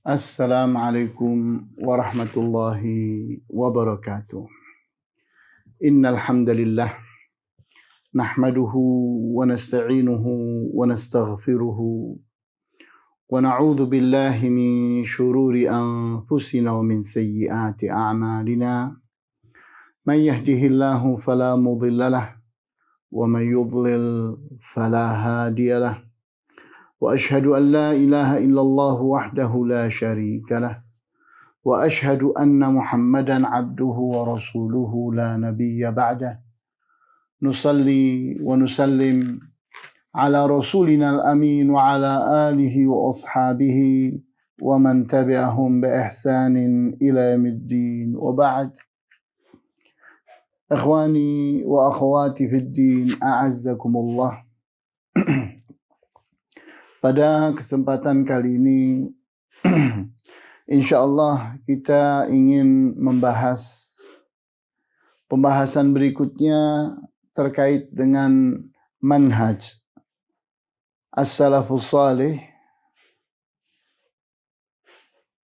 Assalamualaikum warahmatullahi wabarakatuh. Innal hamdalillah nahmaduhu wa nasta'inuhu wa nastaghfiruhu wa na'udzu billahi min shururi anfusina wa min sayyiati a'malina. Man yahdihillahu fala mudhillalah wa man yudlil fala hadiyalah. وأشهد أن لا إله إلا الله وحده لا شريك له وأشهد أن محمدا عبده ورسوله لا نبي بعده نصلي ونسلم على رسولنا الأمين وعلى آله وأصحابه ومن تبعهم بإحسان إلى يوم الدين وبعد إخواني وأخواتي في الدين أعزكم الله. Pada kesempatan kali ini, insya Allah kita ingin membahas pembahasan berikutnya terkait dengan manhaj as-salafus salih,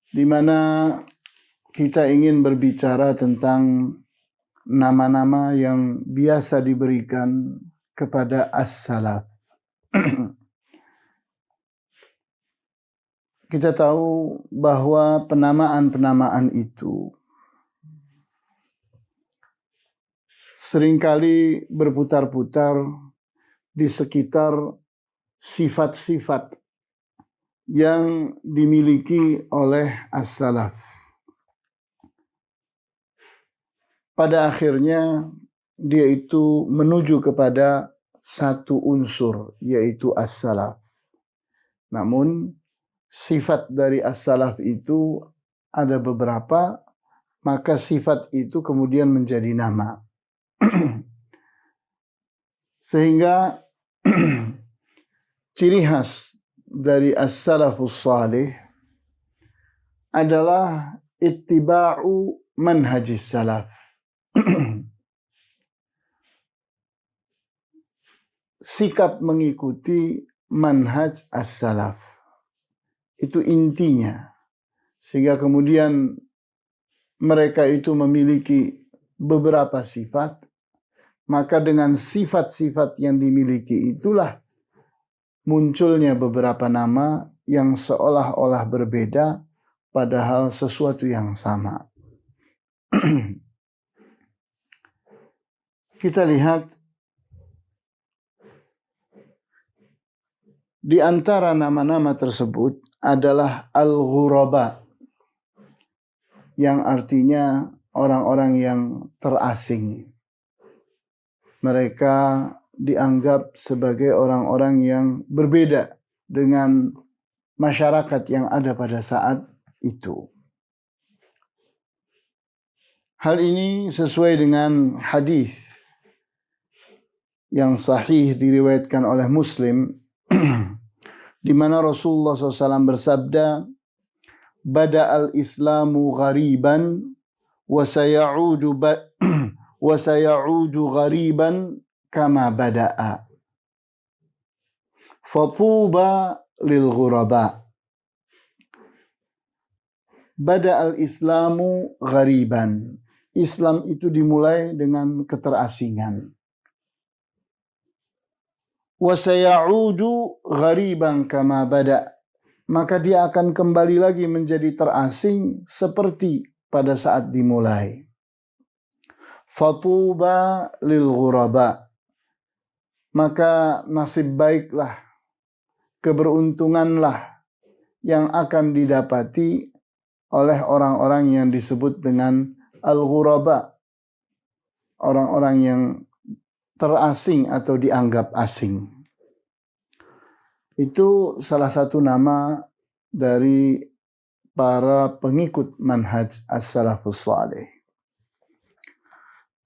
di mana kita ingin berbicara tentang nama-nama yang biasa diberikan kepada as-salaf. Kita tahu bahwa penamaan-penamaan itu seringkali berputar-putar di sekitar sifat-sifat yang dimiliki oleh as-salaf. Pada akhirnya dia itu menuju kepada satu unsur, yaitu as-salaf. Namun sifat dari as-salaf itu ada beberapa, maka sifat itu kemudian menjadi nama. Sehingga ciri khas dari as-salafus salih adalah ittiba'u manhajis salaf. Sikap mengikuti manhaj as-salaf. Itu intinya. Sehingga kemudian mereka itu memiliki beberapa sifat, maka dengan sifat-sifat yang dimiliki itulah munculnya beberapa nama yang seolah-olah berbeda, padahal sesuatu yang sama. Kita lihat di antara nama-nama tersebut adalah al-ghuraba, yang artinya orang-orang yang terasing. Mereka dianggap sebagai orang-orang yang berbeda dengan masyarakat yang ada pada saat itu. Hal ini sesuai dengan hadis yang sahih diriwayatkan oleh Muslim, di mana Rasulullah SAW bersabda, "Bada'al Islamu ghariban wa sayaudu ghariban kama bada'a. Fatuba lil ghuraba." Bada'al Islamu ghariban. Islam itu dimulai dengan keterasingan. Wasayaudu ghariban kama bada, maka dia akan kembali lagi menjadi terasing seperti pada saat dimulai. Fatuba lil ghuraba, maka nasib baiklah, keberuntunganlah yang akan didapati oleh orang-orang yang disebut dengan al-ghuraba, orang-orang yang terasing atau dianggap asing. Itu salah satu nama dari para pengikut manhaj as-salafus salih.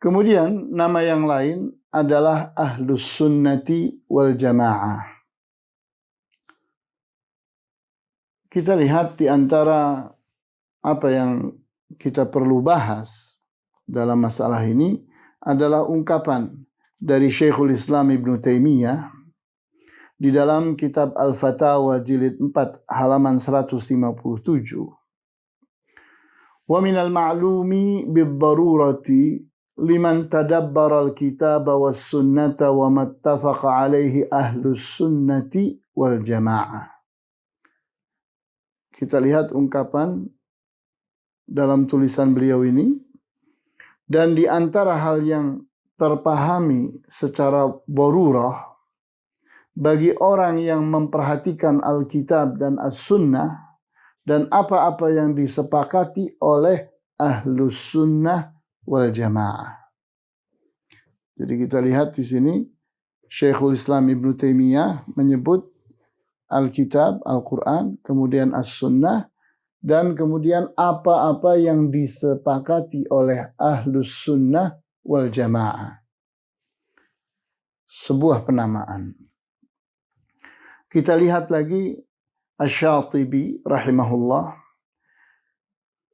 Kemudian nama yang lain adalah ahlus sunnati wal jamaah. Kita lihat di antara apa yang kita perlu bahas dalam masalah ini adalah ungkapan dari Syekhul Islam Ibnu Taimiyah di dalam kitab Al-Fatawa jilid 4 halaman 157. Wa minal ma'lumi bid-darurati liman tadabbara al-kitaba was-sunnata wa mattafaqa alaihi ahlus sunnati wal jamaah. Kita lihat ungkapan dalam tulisan beliau ini. Dan di antara hal yang terpahami secara darurah bagi orang yang memperhatikan Alkitab dan As-Sunnah dan apa-apa yang disepakati oleh Ahlus Sunnah wal Jamaah. Jadi kita lihat di sini Syekhul Islam Ibnu Taimiyah menyebut Alkitab, Al-Quran, kemudian As-Sunnah, dan kemudian apa-apa yang disepakati oleh Ahlus Sunnah wal Jamaah. Sebuah penamaan. Kita lihat lagi Asy-Syatibi rahimahullah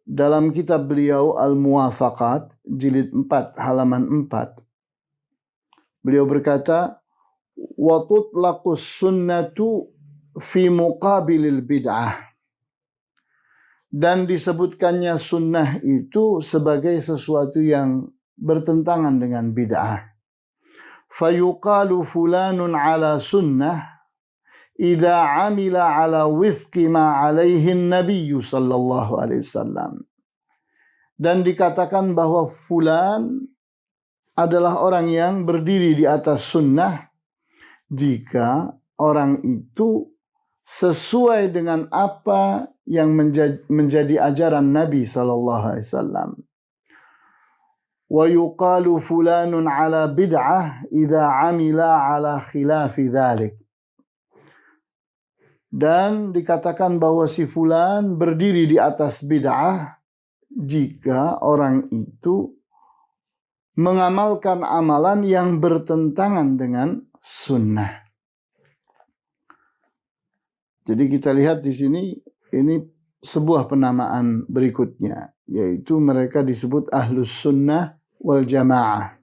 dalam kitab beliau Al-Muwafaqat jilid 4 halaman 4. Beliau berkata, wa tutlaqus sunnatu fi muqabilil bid'ah. Dan disebutkannya sunnah itu sebagai sesuatu yang bertentangan dengan bid'ah. Fayuqalu fulanun ala sunnah idza amila ala wifqi ma alaihi Nabi sallallahu alaihi wasallam. Dan dikatakan bahwa fulan adalah orang yang berdiri di atas sunnah jika orang itu sesuai dengan apa yang menjadi ajaran Nabi sallallahu alaihi wasallam. Wa yuqalu fulanun ala bid'ah idza amila ala khilafi dzalik. Dan dikatakan bahwa si fulan berdiri di atas bid'ah jika orang itu mengamalkan amalan yang bertentangan dengan sunnah. Jadi kita lihat di sini ini sebuah penamaan berikutnya, yaitu mereka disebut Ahlus Sunnah wal Jamaah.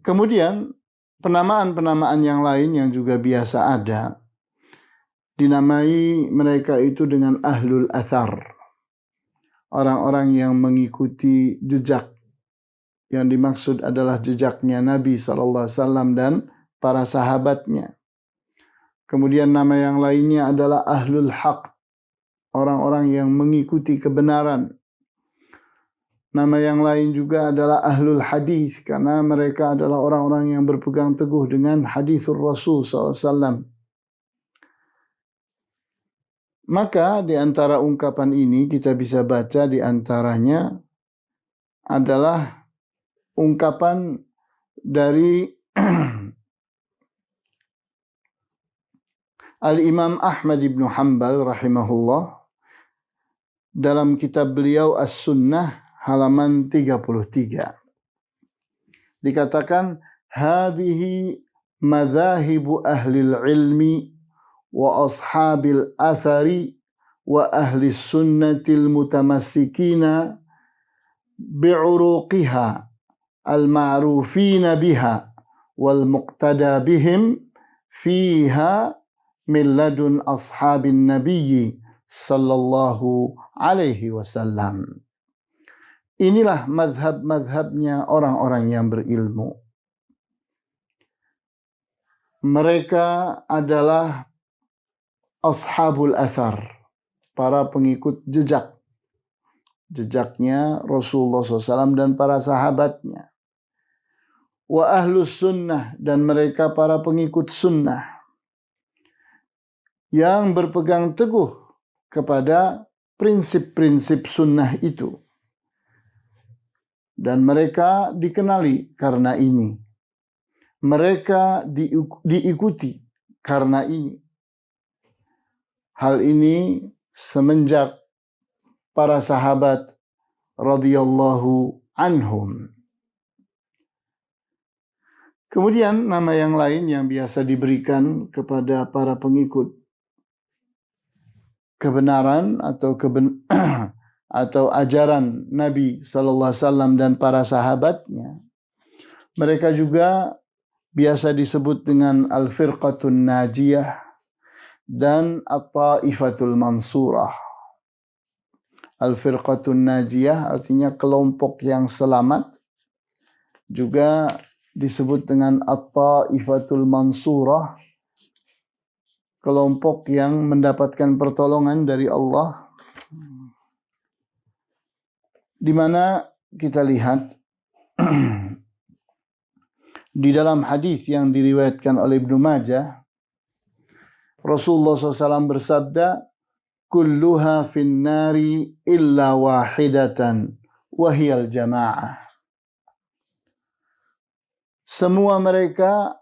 Kemudian penamaan-penamaan yang lain yang juga biasa ada, dinamai mereka itu dengan Ahlul Athar. Orang-orang yang mengikuti jejak. Yang dimaksud adalah jejaknya Nabi SAW dan para sahabatnya. Kemudian nama yang lainnya adalah Ahlul Haq. Orang-orang yang mengikuti kebenaran. Nama yang lain juga adalah Ahlul Hadis. Karena mereka adalah orang-orang yang berpegang teguh dengan hadithur Rasul SAW. Maka di antara ungkapan ini kita bisa baca di antaranya adalah ungkapan dari Al-Imam Ahmad ibn Hanbal rahimahullah dalam kitab beliau As-Sunnah halaman 33. Dikatakan, hadhihi madzahibu ahlil ilmi wa ashabil athari wa ahli sunnatil mutamassikina bi'uruqiha al-ma'rufina biha wal muqtada bihim fiha min ladun ashabin nabiyyi sallallahu alaihi wasallam. Inilah madhab-madhabnya orang-orang yang berilmu. Mereka adalah ashabul athar, para pengikut jejak. Jejaknya Rasulullah SAW dan para sahabatnya. Wa ahlus sunnah, dan mereka para pengikut sunnah. Yang berpegang teguh kepada prinsip-prinsip sunnah itu. Dan mereka dikenali karena ini. Mereka diikuti karena ini. Hal ini semenjak para sahabat radhiyallahu anhum. Kemudian nama yang lain yang biasa diberikan kepada para pengikut kebenaran atau ajaran Nabi sallallahu alaihi wasallam dan para sahabatnya. Mereka juga biasa disebut dengan Al-Firqatun Najiyah dan At-Taifatul Mansurah. Al-Firqatun Najiyah artinya kelompok yang selamat, juga disebut dengan At-Taifatul Mansurah, kelompok yang mendapatkan pertolongan dari Allah, di mana kita lihat di dalam hadis yang diriwayatkan oleh Ibnu Majah, Rasulullah SAW bersabda, "Kulluha fin nari illa wahidatan, wahiyal jama'ah." Semua mereka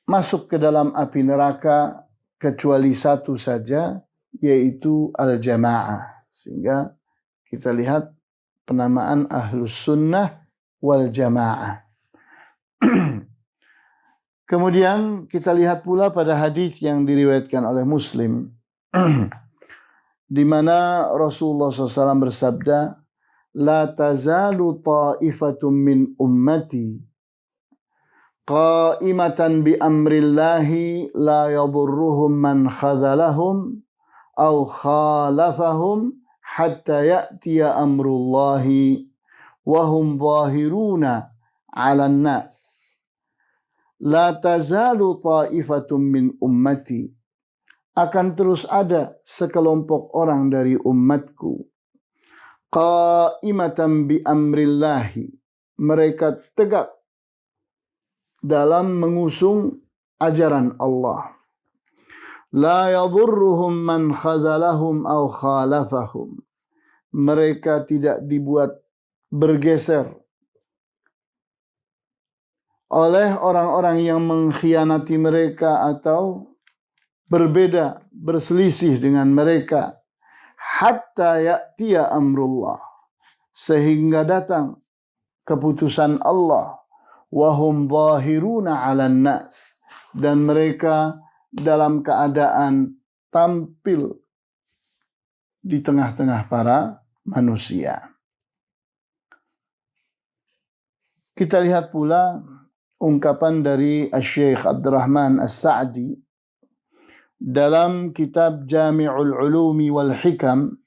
masuk ke dalam api neraka kecuali satu saja, yaitu al-jama'ah. Sehingga kita lihat penamaan Ahlus Sunnah wal Jama'ah. Kemudian kita lihat pula pada hadis yang diriwayatkan oleh Muslim, di mana Rasulullah SAW bersabda, "La tazalu ta'ifatum min ummati qa'imatan bi amrillahi la yadurruhum man khadhalahum aw khalafahum hatta ya'tiya amrullahi wa hum zahiruna 'alan nas. La tazalu ta'ifatum min ummati." Akan terus ada sekelompok orang dari umatku, qa'imatan bi amrillahi, mereka tegak dalam mengusung ajaran Allah. La yadurruhum man khadhalahum aw khalafahum, mereka tidak dibuat bergeser oleh orang-orang yang mengkhianati mereka atau berbeda, berselisih dengan mereka, hatta ya'tiya amrullah, sehingga datang keputusan Allah, wahum zahiruna 'alan nas, dan mereka dalam keadaan tampil di tengah-tengah para manusia. Kita lihat pula ungkapan dari Asy-Syaikh Abdurrahman As-Sa'di dalam kitab Jami'ul Ulumi wal Hikam.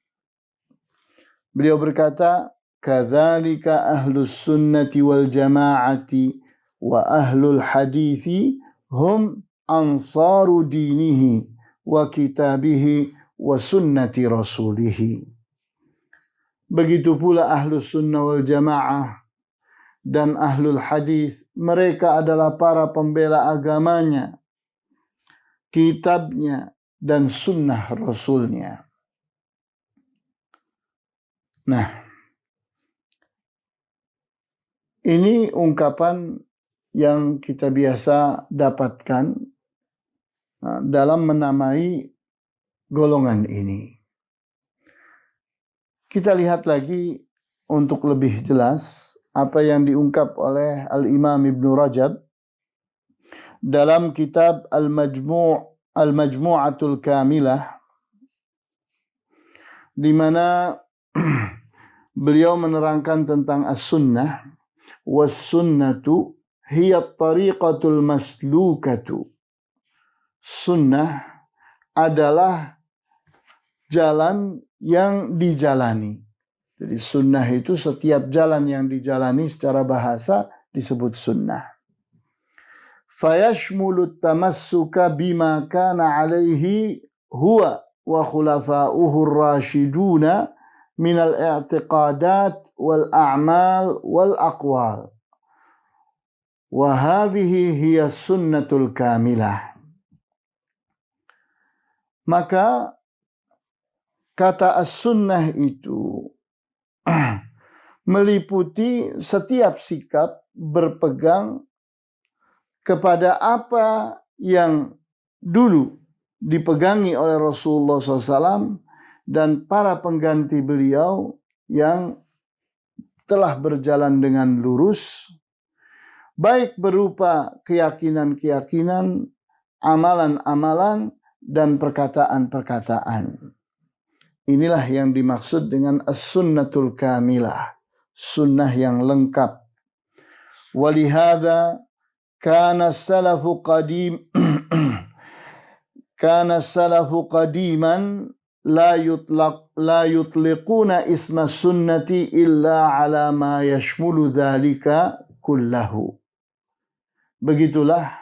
Beliau berkata, "Kadzalika ahlus sunnati wal jama'ati wa ahlul hadithi hum ansaru dinihi wa kitabihi wa sunnati rasulihi." Begitu pula ahlus sunnah wal jamaah dan ahlul hadis, mereka adalah para pembela agamanya, kitabnya, dan sunnah rasulnya. Nah, ini ungkapan yang kita biasa dapatkan dalam menamai golongan ini. Kita lihat lagi untuk lebih jelas apa yang diungkap oleh Al-Imam Ibnu Rajab dalam kitab Al-Majmu'atul Kamilah, di mana beliau menerangkan tentang as-sunnah. Was-sunnatu hiya at-tariqatul maslukatu. Sunnah adalah jalan yang dijalani. Jadi sunnah itu setiap jalan yang dijalani secara bahasa disebut sunnah. Fayashmulu tamassuka bima kana alaihi huwa wa khulafa'uhu ar-rasyiduna minal i'tiqadat wal a'mal wal aqwal. Wa hadhihi hiya sunnatul kamilah. Maka kata as-sunnah itu meliputi setiap sikap berpegang kepada apa yang dulu dipegangi oleh Rasulullah SAW dan para pengganti beliau yang telah berjalan dengan lurus, baik berupa keyakinan-keyakinan, amalan-amalan, dan perkataan-perkataan. Inilah yang dimaksud dengan as-sunnatul kamilah, sunnah yang lengkap. Walihada kana salafu qadim kana salafu qadiman la yutliquna isma sunnati illa ala ma yashmulu dzalika kullahu. Begitulah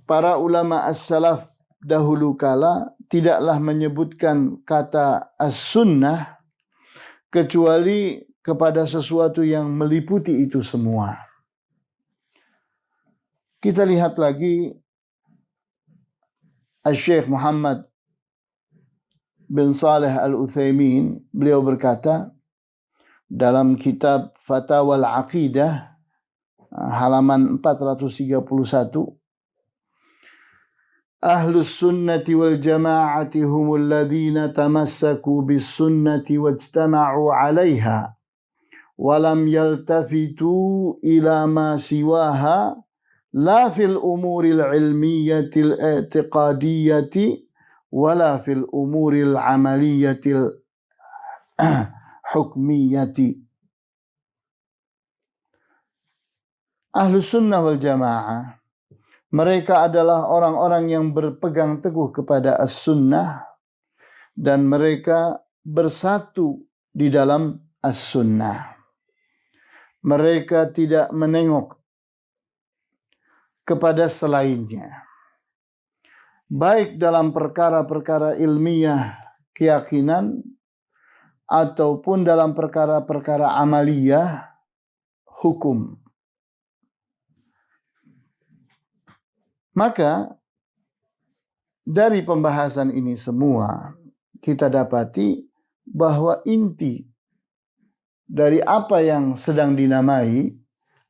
para ulama as-salaf dahulu kala tidaklah menyebutkan kata as-sunnah kecuali kepada sesuatu yang meliputi itu semua. Kita lihat lagi Syekh Muhammad bin Saleh Al-Utsaimin, beliau berkata dalam kitab Fatawal Aqidah halaman 431, Ahlus sunnati wal jama'ati humul ladzina tamassaku bis sunnati wajtama'u 'alaiha wa lam yaltafitu ila ma siwaha la fil umuril ilmiyatil i'tiqadiyyati wala fil umuril amaliyatil hukmiyati. Ahlus sunnah wal jamaah, mereka adalah orang-orang yang berpegang teguh kepada as-sunnah dan mereka bersatu di dalam as-sunnah. Mereka tidak menengok kepada selainnya, baik dalam perkara-perkara ilmiah keyakinan ataupun dalam perkara-perkara amaliyah hukum. Maka dari pembahasan ini semua kita dapati bahwa inti dari apa yang sedang dinamai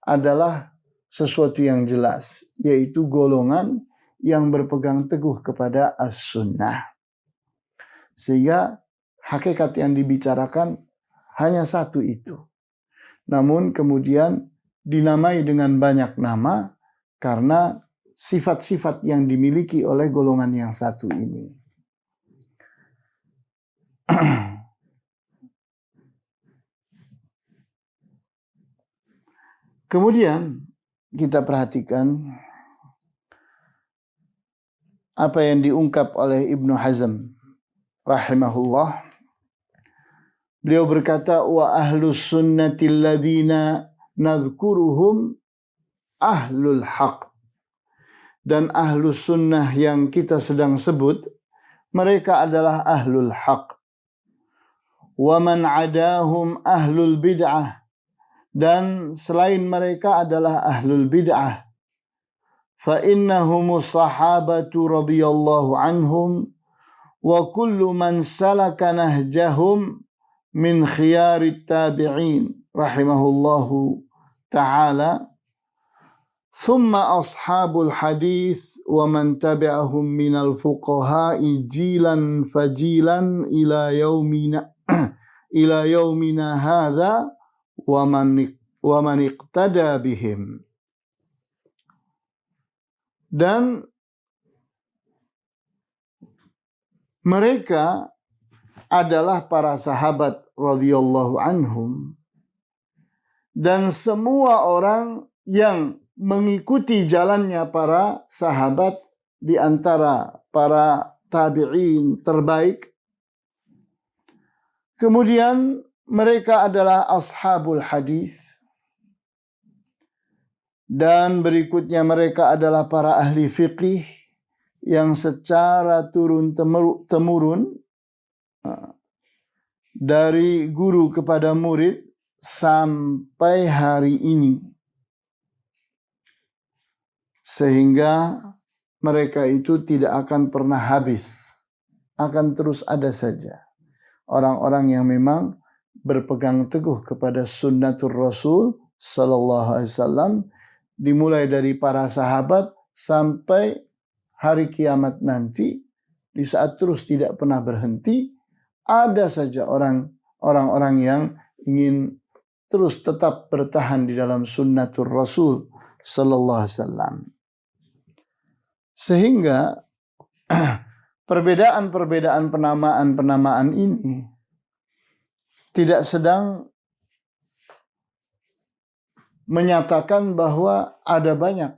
adalah sesuatu yang jelas, yaitu golongan yang berpegang teguh kepada as-sunnah. Sehingga hakikat yang dibicarakan hanya satu itu. Namun kemudian dinamai dengan banyak nama karena sifat-sifat yang dimiliki oleh golongan yang satu ini. Kemudian kita perhatikan apa yang diungkap oleh Ibnu Hazm rahimahullah. Beliau berkata, wa ahlus sunnatil ladzina nadhkuruhum ahlul haq. Dan ahlus sunnah yang kita sedang sebut, mereka adalah ahlul haq. Wa man adahum ahlul bid'ah. Dan selain mereka adalah ahlul bid'ah. Fa innahumus sahabatu radhiyallahu anhum wa kullu man salaka nahjahum min khiyarit tabi'in rahimahullahu ta'ala. Thumma ashabul hadith wa man tabi'ahum minal fuqaha'i jilan fajilan ila yaumina hadha wa man iqtada bihim. Dan mereka adalah para sahabat radhiyallahu anhum dan semua orang yang mengikuti jalannya para sahabat di antara para tabi'in terbaik. Kemudian mereka adalah ashabul hadis. Dan berikutnya mereka adalah para ahli fiqih yang secara turun-temurun dari guru kepada murid sampai hari ini. Sehingga mereka itu tidak akan pernah habis. Akan terus ada saja orang-orang yang memang berpegang teguh kepada sunnatur Rasul sallallahu alaihi wasallam, dimulai dari para sahabat sampai hari kiamat nanti, di saat terus tidak pernah berhenti, ada saja orang-orang yang ingin terus tetap bertahan di dalam sunnatur Rasul sallallahu alaihi wasallam. Sehingga perbedaan-perbedaan penamaan ini tidak sedang menyatakan bahwa ada banyak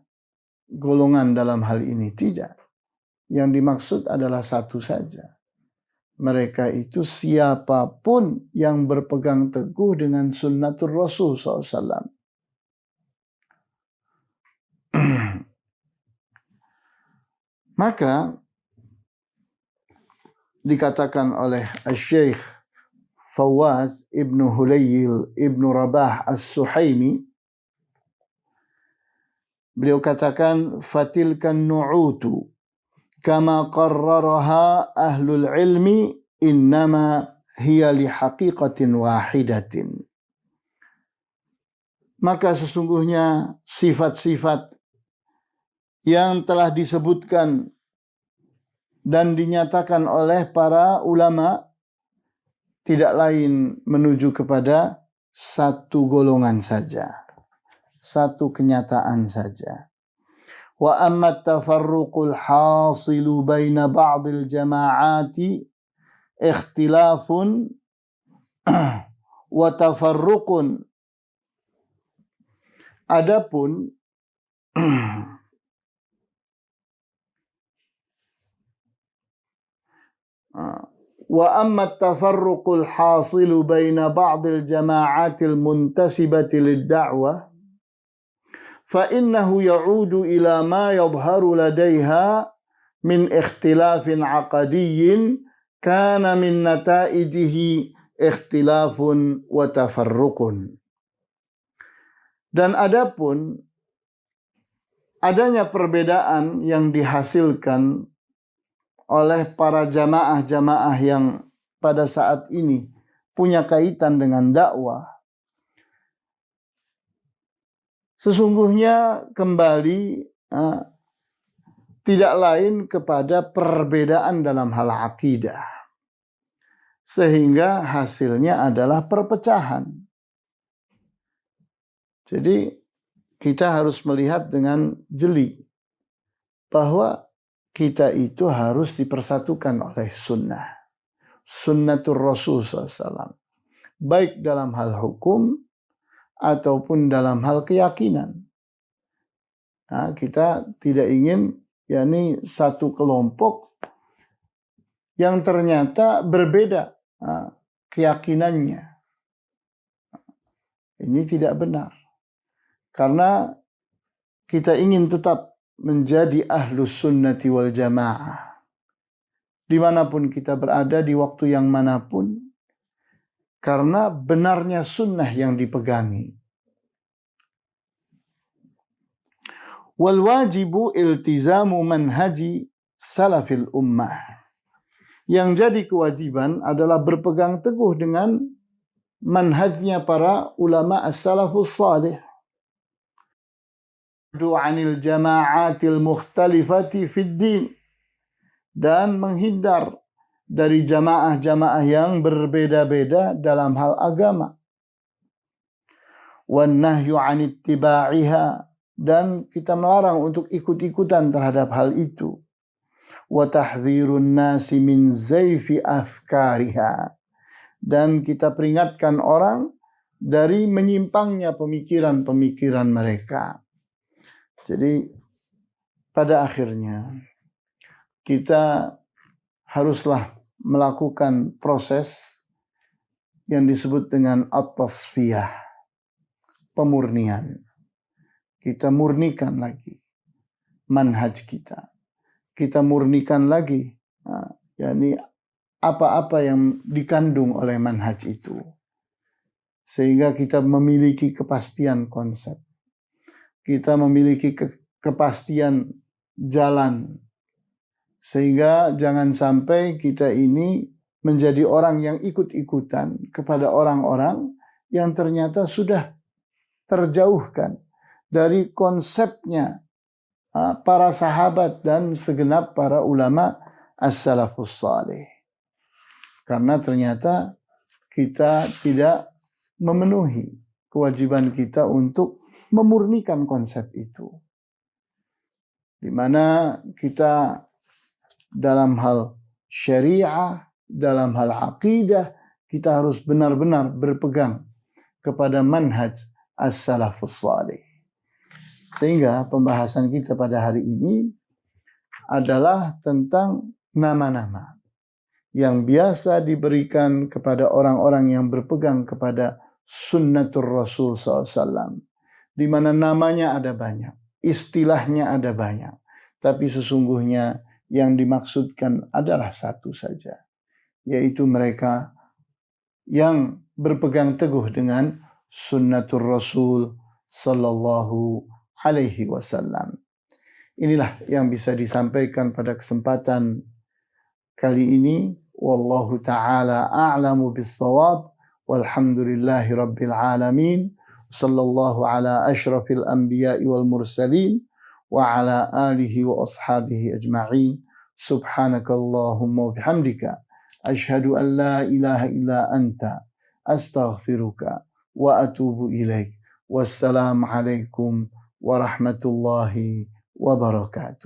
golongan dalam hal ini. Tidak. Yang dimaksud adalah satu saja. Mereka itu siapapun yang berpegang teguh dengan sunnatul Rasul SAW. Maka dikatakan oleh Syekh Fawaz Ibnu Hulayl Ibnu Rabah As-Suhaimi, beliau katakan fatilkan nu'utu kama qarraraha ahlul ilmi innama hiya li haqiqatin wahidatin. Maka sesungguhnya sifat-sifat yang telah disebutkan dan dinyatakan oleh para ulama tidak lain menuju kepada satu golongan saja, satu kenyataan saja. Wa amma tafarruqul hasilu baina ba'dil jama'ati ikhtilafun wa tafarruqun. Adapun wa amma tafarruqul hasilu baina ba'dil jama'atil muntasibati lid-da'wah fa innahu ya'udu ila ma yadhharu ladaiha min ikhtilafin 'aqadiyyin kana min nata'ijihi ikhtilafun wa tafarruqun. Dan adapun adanya perbedaan yang dihasilkan oleh para jamaah-jamaah yang pada saat ini punya kaitan dengan dakwah, sesungguhnya kembali tidak lain kepada perbedaan dalam hal akidah, sehingga hasilnya adalah perpecahan. Jadi kita harus melihat dengan jeli bahwa kita itu harus dipersatukan oleh sunnah, sunnatul Rasul SAW, baik dalam hal hukum ataupun dalam hal keyakinan. Nah, kita tidak ingin yakni satu kelompok yang ternyata berbeda keyakinannya. Ini tidak benar. Karena kita ingin tetap menjadi ahlus sunnati wal jamaah. Dimanapun kita berada, di waktu yang manapun. Karena benarnya sunnah yang dipegangi. Wal wajibu iltizamu manhaji salafil ummah. Yang jadi kewajiban adalah berpegang teguh dengan manhajnya para ulama as-salafus salih. Anil jama'atil mukhtalifati fid din, dan menghindar dari jamaah-jamaah yang berbeda-beda dalam hal agama. Wan nahyu an ittiba'iha, dan kita melarang untuk ikut-ikutan terhadap hal itu. Wa tahdhirun nasi min zayfi afkariha, dan kita peringatkan orang dari menyimpangnya pemikiran-pemikiran mereka. Jadi pada akhirnya kita haruslah melakukan proses yang disebut dengan at-tasfiyah, pemurnian. Kita murnikan lagi manhaj kita. Kita murnikan lagi yakni apa-apa yang dikandung oleh manhaj itu. Sehingga kita memiliki kepastian konsep. Kita memiliki kepastian jalan. Sehingga jangan sampai kita ini menjadi orang yang ikut-ikutan kepada orang-orang yang ternyata sudah terjauhkan dari konsepnya para sahabat dan segenap para ulama as-salafus salih. Karena ternyata kita tidak memenuhi kewajiban kita untuk memurnikan konsep itu. Di mana kita dalam hal syariah, dalam hal akidah, kita harus benar-benar berpegang kepada manhaj as-salafus salih. Sehingga pembahasan kita pada hari ini adalah tentang nama-nama yang biasa diberikan kepada orang-orang yang berpegang kepada sunnatur Rasul SAW. Di mana namanya ada banyak, istilahnya ada banyak. Tapi sesungguhnya yang dimaksudkan adalah satu saja, yaitu mereka yang berpegang teguh dengan sunnatur Rasul sallallahu alaihi wasallam. Inilah yang bisa disampaikan pada kesempatan kali ini. Wallahu ta'ala a'lamu bis-shawab. Walhamdulillahi rabbil alamin. Sallallahu ala asyrafil anbiya'i wal mursalin wa ala alihi wa ashabihi ajma'in. Subhanakallahumma wa bihamdika asyhadu an la ilaha illa anta astaghfiruka wa atubu ilaik. Wassalamu alaikum warahmatullahi wabarakatuh.